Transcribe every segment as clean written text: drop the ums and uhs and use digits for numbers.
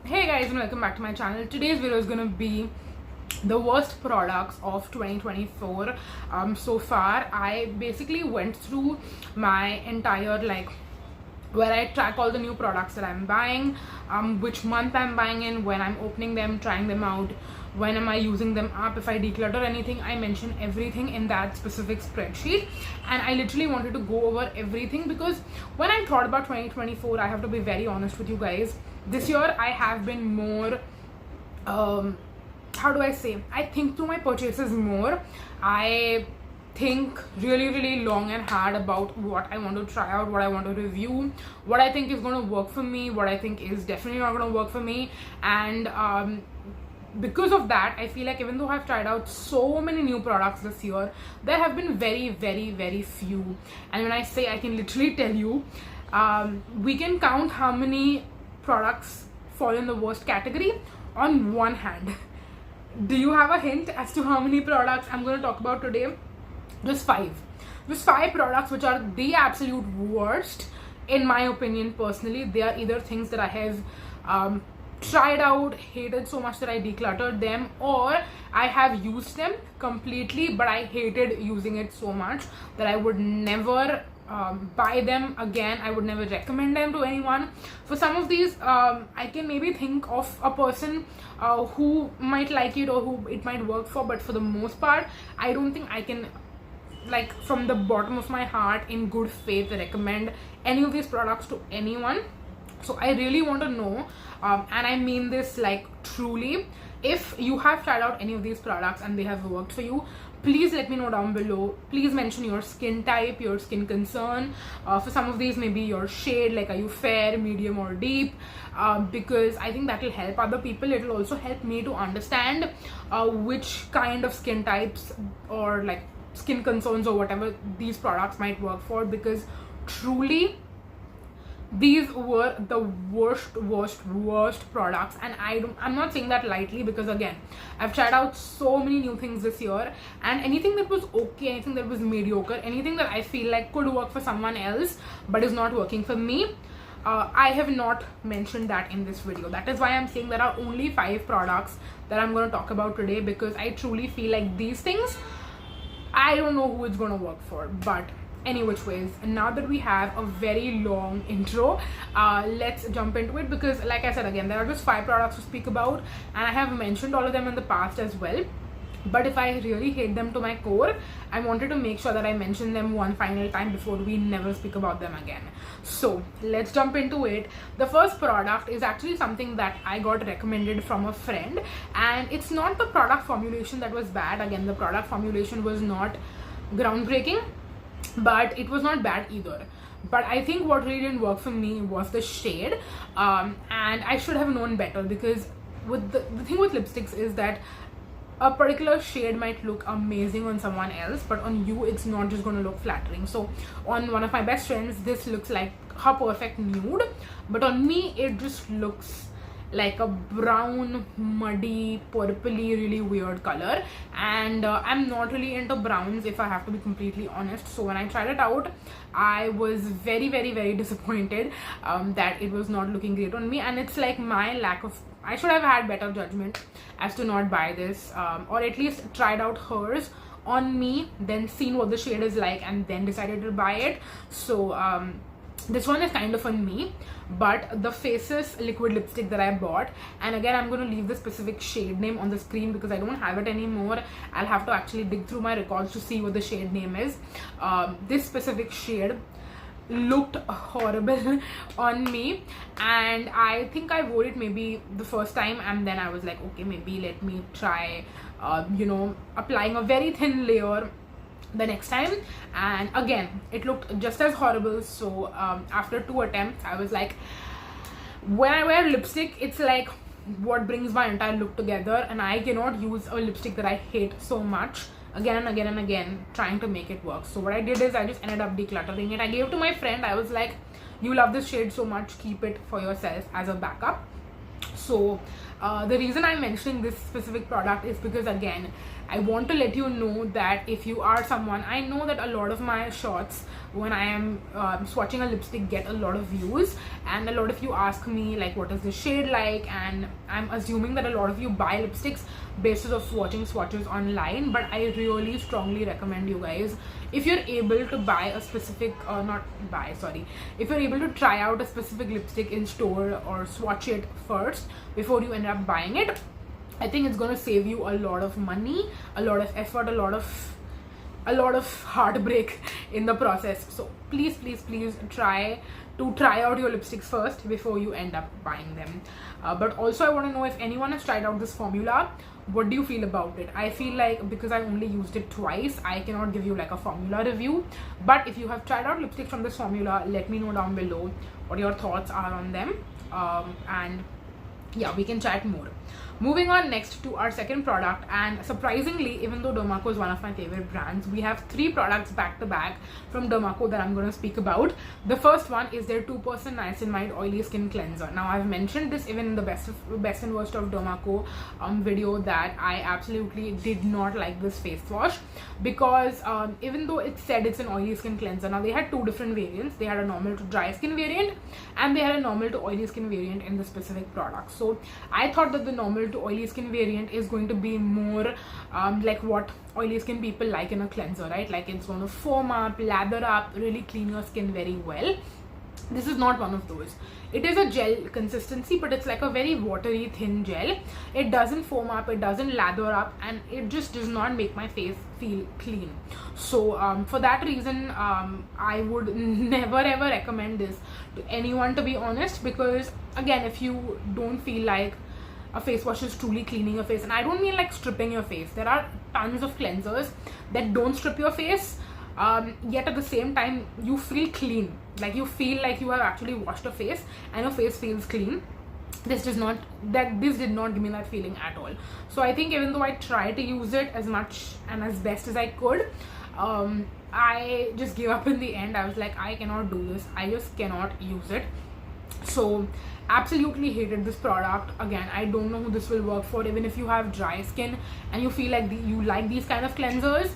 Hey guys, and welcome back to my channel. Today's video is gonna be the worst products of 2024. So far I basically went through my entire where I track all the new products that I'm buying, which month I'm buying in, when I'm opening them, trying them out, when am I using them up, if I declutter anything. I mention everything in that specific spreadsheet, and I literally wanted to go over everything because when I thought about 2024, I have to be very honest with you guys. This year I have been more how do I say, I think through my purchases more. I think really long and hard about what I want to try out, what I want to review, what I think is going to work for me, what I think is definitely not going to work for me. And because of that, I feel like even though I've tried out so many new products this year, there have been very few. And when I say, I can literally tell you, we can count how many products fall in the worst category on one hand. Do you have a hint as to how many products I'm going to talk about today? Just five products which are the absolute worst in my opinion. Personally, they are either things that I have tried out, hated so much that I decluttered them, or I have used them completely but I hated using it so much that I would never buy them again. I would never recommend them to anyone. For some of these, I can maybe think of a person who might like it or who it might work for, but for the most part, I don't think I can, like, from the bottom of my heart, in good faith, recommend any of these products to anyone. So I really want to know, and I mean this like truly, if you have tried out any of these products and they have worked for you, please let me know down below. Please mention your skin type, your skin concern. For some of these, maybe your shade, like are you fair, medium or deep, because I think that will help other people. It will also help me to understand which kind of skin types or like skin concerns or whatever these products might work for, because truly these were the worst products. And I'm not saying that lightly, because again, I've tried out so many new things this year, and anything that was okay, anything that was mediocre, anything that I feel like could work for someone else but is not working for me, I have not mentioned that in this video. That is why I'm saying there are only 5 products that I'm going to talk about today, because I truly feel like these things, I don't know who it's going to work for. But any which ways, now that we have a very long intro, let's jump into it, because like I said, again, there are just 5 products to speak about, and I have mentioned all of them in the past as well. But if I really hate them to my core, I wanted to make sure that I mention them one final time before we never speak about them again. So let's jump into it. The first product is actually something that I got recommended from a friend, and it's not the product formulation that was bad. Again, the product formulation was not groundbreaking, but it was not bad either. But I think what really didn't work for me was the shade, and I should have known better, because with the thing with lipsticks is that a particular shade might look amazing on someone else, but on you it's not just going to look flattering. So on one of my best friends, this looks like her perfect nude, but on me it just looks like a brown, muddy, purpley, really weird color. And I'm not really into browns, if I have to be completely honest. So when I tried it out, I was very disappointed that it was not looking great on me. And it's like my lack of, I should have had better judgment as to not buy this, or at least tried out hers on me, then seen what the shade is like, and then decided to buy it. So this one is kind of on me. But the Faces liquid lipstick that I bought, and again, I'm going to leave the specific shade name on the screen because I don't have it anymore. I'll have to actually dig through my records to see what the shade name is. This specific shade looked horrible on me, and I think I wore it maybe the first time, and then I was like, okay, maybe let me try applying a very thin layer the next time, and again it looked just as horrible. So after 2 attempts, I was like, when I wear lipstick, it's like what brings my entire look together, and I cannot use a lipstick that I hate so much again and again trying to make it work. So what I did is I just ended up decluttering it. I gave it to my friend. I was like, you love this shade so much, keep it for yourself as a backup. So The reason I'm mentioning this specific product is because, again, I want to let you know that if you are someone, I know that a lot of my shots when I am swatching a lipstick get a lot of views, and a lot of you ask me like what is the shade like, and I'm assuming that a lot of you buy lipsticks based off watching swatches online. But I really strongly recommend you guys, if you're able to buy a specific if you're able to try out a specific lipstick in store or swatch it first before you end up buying it, I think it's going to save you a lot of money, a lot of effort, a lot of heartbreak in the process. So please try out your lipsticks first before you end up buying them. But also I want to know if anyone has tried out this formula, what do you feel about it? I feel like because I only used it twice, I cannot give you like a formula review. But if you have tried out lipsticks from this formula, let me know down below what your thoughts are on them. And yeah, we can chat more. Moving on next to our second product, and surprisingly, even though Derma Co is one of my favorite brands, we have 3 products back to back from Derma Co that I'm going to speak about. The first one is their 2% Niacinamide Oily Skin Cleanser. Now, I've mentioned this even in the best and worst of Derma Co video that I absolutely did not like this face wash, because even though it said it's an oily skin cleanser, now they had 2 different variants. They had a normal to dry skin variant, and they had a normal to oily skin variant in the specific product. So I thought that the normal to oily skin variant is going to be more like what oily skin people like in a cleanser, right? Like it's going to foam up, lather up, really clean your skin very well. This is not one of those. It is a gel consistency, but it's like a very watery thin gel. It doesn't foam up, it doesn't lather up, and it just does not make my face feel clean. So for that reason, I would never ever recommend this to anyone, to be honest, because again, if you don't feel like a face wash is truly cleaning your face, and I don't mean like stripping your face, there are tons of cleansers that don't strip your face, yet at the same time you feel clean, like you feel like you have actually washed your face and your face feels clean. This did not give me that feeling at all. So I think even though I tried to use it as much and as best as I could, I just gave up in the end. I was like, I cannot do this, I just cannot use it. So absolutely hated this product. Again, I don't know who this will work for. Even if you have dry skin and you feel like you like these kind of cleansers,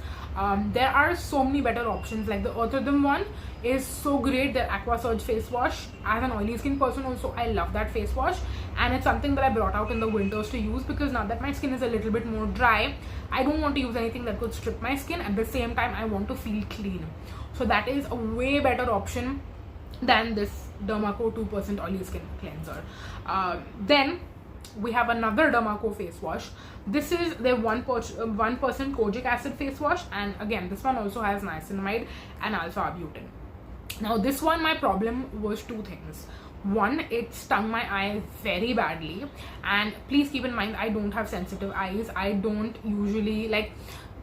there are so many better options. Like the Earth Rhythm one is so great, their Aqua Surge face wash. As an oily skin person also, I love that face wash, and it's something that I brought out in the winters to use, because now that my skin is a little bit more dry, I don't want to use anything that could strip my skin. At the same time, I want to feel clean. So that is a way better option than this Derma Co 2% oily skin cleanser. Then we have another Derma Co face wash. This is their 1% kojic acid face wash, and again, this one also has niacinamide and alpha butane. Now this one, my problem was 2 things. One, it stung my eye very badly, and please keep in mind, I don't have sensitive eyes. I don't usually like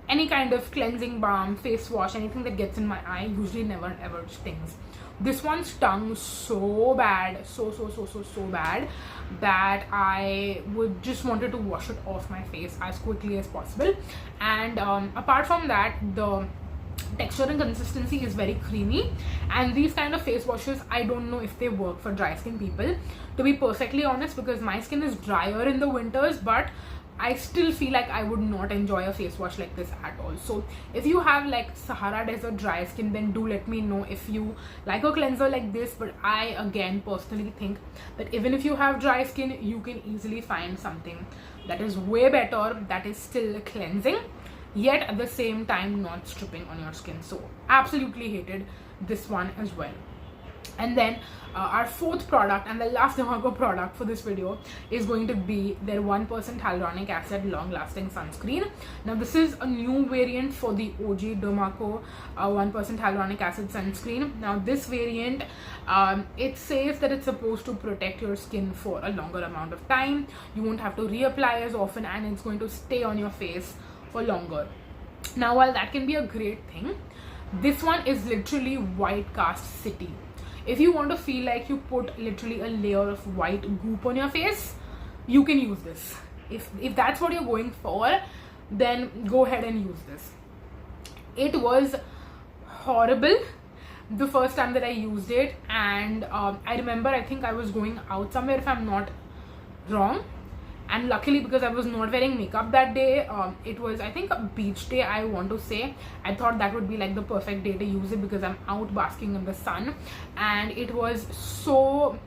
any kind of cleansing balm, face wash, anything that gets in my eye usually never ever stings. This one stung so bad, so bad, that I would just wanted to wash it off my face as quickly as possible. And apart from that, the texture and consistency is very creamy, and these kind of face washes, I don't know if they work for dry skin people, to be perfectly honest, because my skin is drier in the winters, but I still feel like I would not enjoy a face wash like this at all. So if you have like Sahara Desert dry skin, then do let me know if you like a cleanser like this. But I again personally think that even if you have dry skin, you can easily find something that is way better, that is still cleansing, yet at the same time not stripping on your skin. So absolutely hated this one as well. And then our 4th product and the last Derma Co product for this video is going to be their 1% hyaluronic acid long lasting sunscreen. Now this is a new variant for the OG Derma Co 1% hyaluronic acid sunscreen. Now this variant, it says that it's supposed to protect your skin for a longer amount of time. You won't have to reapply as often, and it's going to stay on your face for longer. Now while that can be a great thing, this one is literally white cast city. If you want to feel like you put literally a layer of white goop on your face, you can use this. If that's what you're going for, then go ahead and use this. It was horrible the first time that I used it, and I remember, I think I was going out somewhere, if I'm not wrong, and luckily, because I was not wearing makeup that day, it was, I think, a beach day, I want to say. I thought that would be like the perfect day to use it because I'm out basking in the sun, and it was so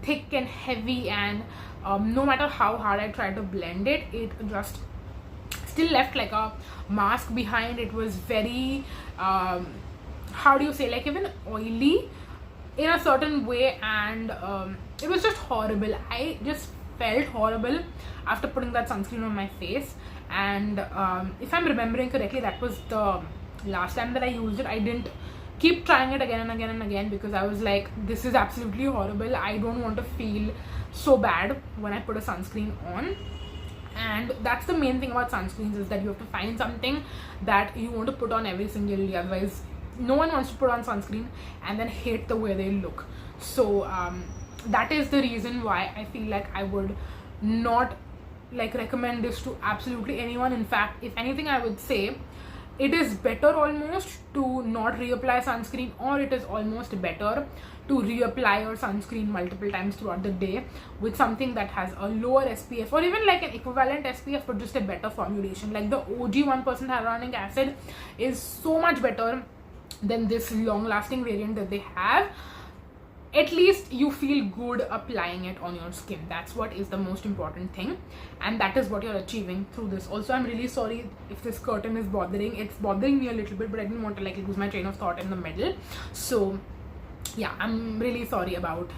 thick and heavy, and no matter how hard I tried to blend it, it just still left like a mask behind. It was very how do you say, like even oily in a certain way, and it was just horrible. I just felt horrible after putting that sunscreen on my face, and if I'm remembering correctly, that was the last time that I used it. I didn't keep trying it again and again and again because I was like, this is absolutely horrible. I don't want to feel so bad when I put a sunscreen on. And that's the main thing about sunscreens, is that you have to find something that you want to put on every single day. Otherwise, no one wants to put on sunscreen and then hate the way they look. So that is the reason why I feel like I would not like recommend this to absolutely anyone. In fact, if anything, I would say it is better almost to not reapply sunscreen, or it is almost better to reapply your sunscreen multiple times throughout the day with something that has a lower SPF, or even like an equivalent SPF but just a better formulation. Like the OG 1% hyaluronic acid is so much better than this long lasting variant that they have. At least you feel good applying it on your skin. That's what is the most important thing, and that is what you're achieving through this. Also, I'm really sorry if this curtain is bothering. It's bothering me a little bit, but I didn't want to like lose my train of thought in the middle. So yeah, I'm really sorry about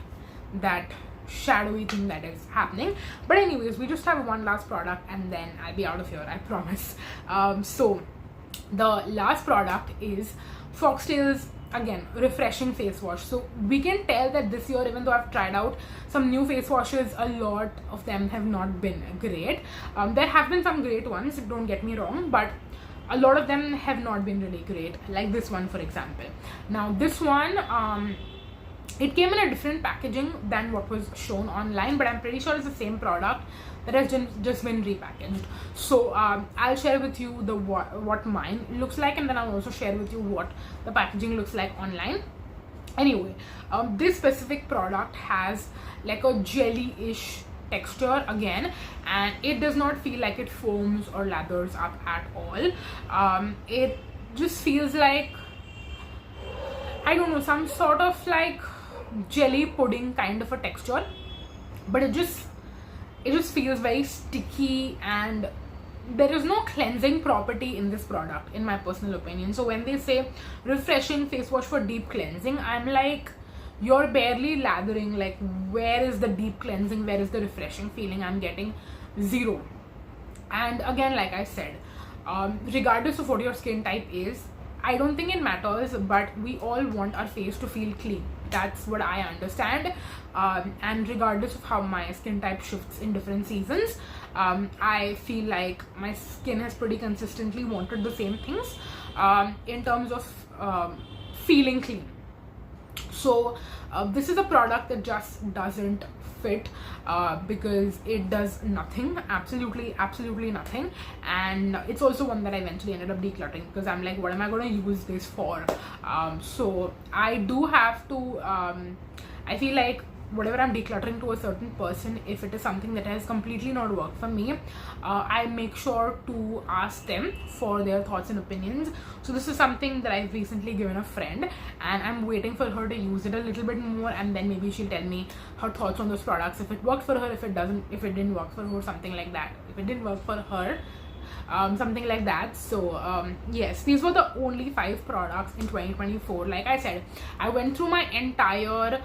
that shadowy thing that is happening. But anyways, we just have one last product and then I'll be out of here, I promise. So the last product is Foxtail's, again, refreshing face wash. So we can tell that this year, even though I've tried out some new face washes, a lot of them have not been great. There have been some great ones, don't get me wrong, but a lot of them have not been really great, like this one for example. Now this one, it came in a different packaging than what was shown online, but I'm pretty sure it's the same product that has just been repackaged. So I'll share with you the what mine looks like, and then I'll also share with you what the packaging looks like online. Anyway, this specific product has like a jelly-ish texture again, and it does not feel like it foams or lathers up at all. It just feels like, I don't know, some sort of like jelly pudding kind of a texture, but it just feels very sticky, and there is no cleansing property in this product in my personal opinion. So when they say refreshing face wash for deep cleansing, I'm like, you're barely lathering. Like, where is the deep cleansing, where is the refreshing feeling? I'm getting zero. And again, like I said, regardless of what your skin type is, I don't think it matters, but we all want our face to feel clean. That's what I understand. And regardless of how my skin type shifts in different seasons, I feel like my skin has pretty consistently wanted the same things in terms of feeling clean. So this is a product that just doesn't fit because it does nothing, absolutely nothing. And it's also one that I eventually ended up decluttering because I'm like, what am I going to use this for? So I do have to I feel like whatever I'm decluttering to a certain person, if it is something that has completely not worked for me, I make sure to ask them for their thoughts and opinions. So this is something that I've recently given a friend, and I'm waiting for her to use it a little bit more, and then maybe she'll tell me her thoughts on those products, if it worked for her, if it didn't work for her, something like that. If it didn't work for her, something like that. So yes, these were the only 5 products in 2024. Like I said, I went through my entire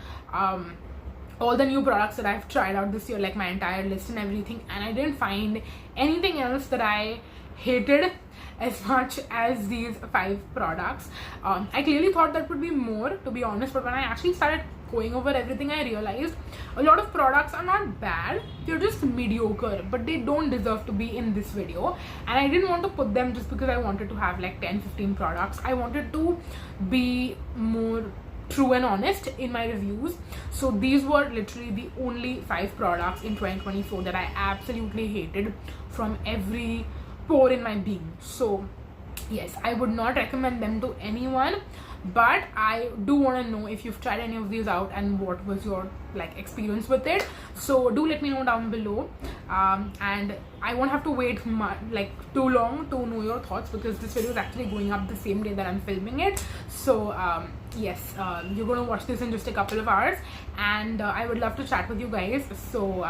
all the new products that I've tried out this year, like my entire list and everything, and I didn't find anything else that I hated as much as these 5 products. I clearly thought that would be more, to be honest, but when I actually started going over everything, I realized a lot of products are not bad, they're just mediocre, but they don't deserve to be in this video. And I didn't want to put them just because I wanted to have like 10-15 products. I wanted to be more true and honest in my reviews. So these were literally the only 5 products in 2024 that I absolutely hated from every pore in my being. So yes, I would not recommend them to anyone, but I do want to know if you've tried any of these out and what was your like experience with it. So do let me know down below. and I won't have to wait like too long to know your thoughts, because this video is actually going up the same day that I'm filming it. So yes, you're gonna watch this in just a couple of hours, and I would love to chat with you guys. So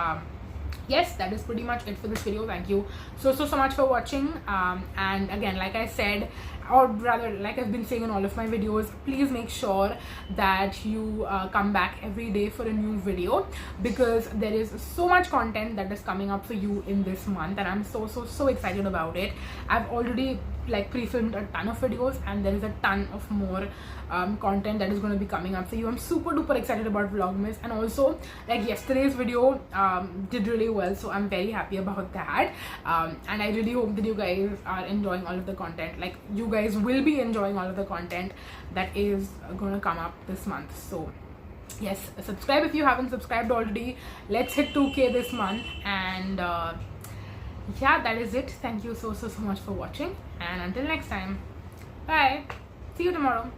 yes, that is pretty much it for this video. Thank you so much for watching, and again, like I said, or rather like I've been saying in all of my videos, please make sure that you come back every day for a new video, because there is so much content that is coming up for you in this month, and I'm so excited about it. I've already like pre-filmed a ton of videos, and there is a ton of more content that is going to be coming up for you. I'm super duper excited about Vlogmas, and also like yesterday's video did really well, so I'm very happy about that, and I really hope that you guys are enjoying all of the content. Like, you guys will be enjoying all of the content that is going to come up this month. So yes, subscribe if you haven't subscribed already. Let's hit 2K this month, and yeah, that is it. Thank you so much for watching, and until next time, bye. See you tomorrow.